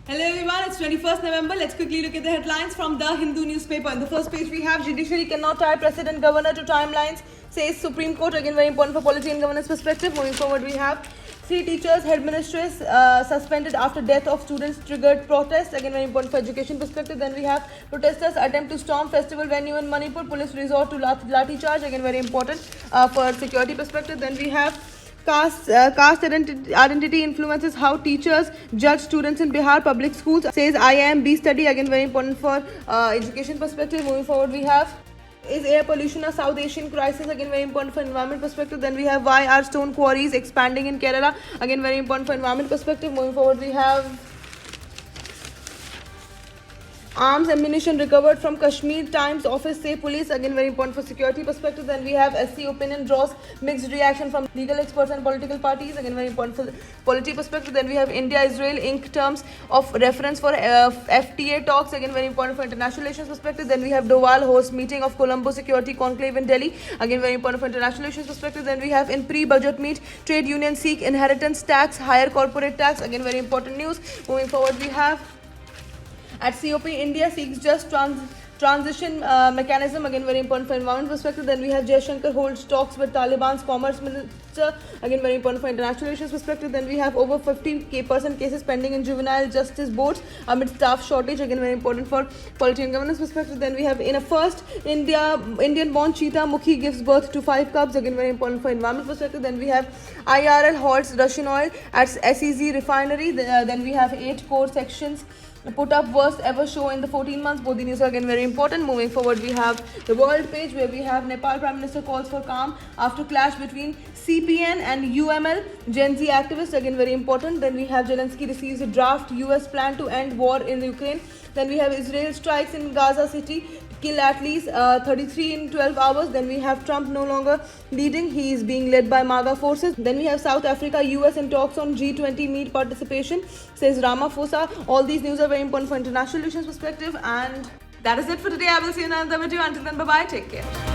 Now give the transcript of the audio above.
Hello everyone, it's 21st November. Let's quickly look at the headlines from the Hindu newspaper. On the first page we have Judiciary cannot tie President Governor to timelines, says Supreme Court. Again very important for polity and governance perspective. Moving forward we have 3 teachers, headmistress suspended after death of students triggered protests. Again very important for education perspective. Then we have protesters attempt to storm festival venue in Manipur. Police resort to lathi charge. Again very important for security perspective. Then we have caste identity influences how teachers judge students in Bihar public schools, says IIMB study. Again very important for education perspective. Moving forward we have, is air pollution a South Asian crisis? Again very important for environment perspective. Then we have, why are stone quarries expanding in Kerala? Again very important for environment perspective. Moving forward we have, arms ammunition recovered from Kashmir Times office, say police. Again very important for security perspective. Then we have SC opinion draws mixed reaction from legal experts and political parties. Again very important for polity perspective. Then we have India Israel Inc. terms of reference for FTA talks. Again very important for international relations perspective. Then we have Doval host meeting of Colombo Security Conclave in Delhi. Again very important for international relations perspective. Then we have, in pre-budget meet, trade unions seek inheritance tax, higher corporate tax. Again very important news. Moving forward we have, at COP, India seeks just transition mechanism. Again very important for environment perspective. Then we have Jaishankar holds talks with Taliban's commerce minister. Again very important for international relations perspective. Then we have over 50% cases pending in juvenile justice boards amid staff shortage. Again very important for polity and governance perspective. Then we have, in a first Indian born cheetah Mukhi gives birth to 5 cubs. Again very important for environment perspective. Then we have, IRL halts Russian oil at SEZ refinery. Then we have 8 core sections put up worst ever show in the 14 months. Both the news are again very important. Moving forward we have the world page, where we have Nepal Prime Minister calls for calm after clash between CPN and UML Gen Z activists. Again very important. Then we have Zelensky receives a draft US plan to end war in Ukraine. Then we have Israel strikes in Gaza City, kill at least 33 in 12 hours. Then we have Trump no longer leading, he is being led by MAGA forces. Then we have South Africa, US in talks on G20 meet participation, says Ramaphosa. All these news are very important for international relations perspective. And that is it for today. I will see you in another video. Until then, bye bye, take care.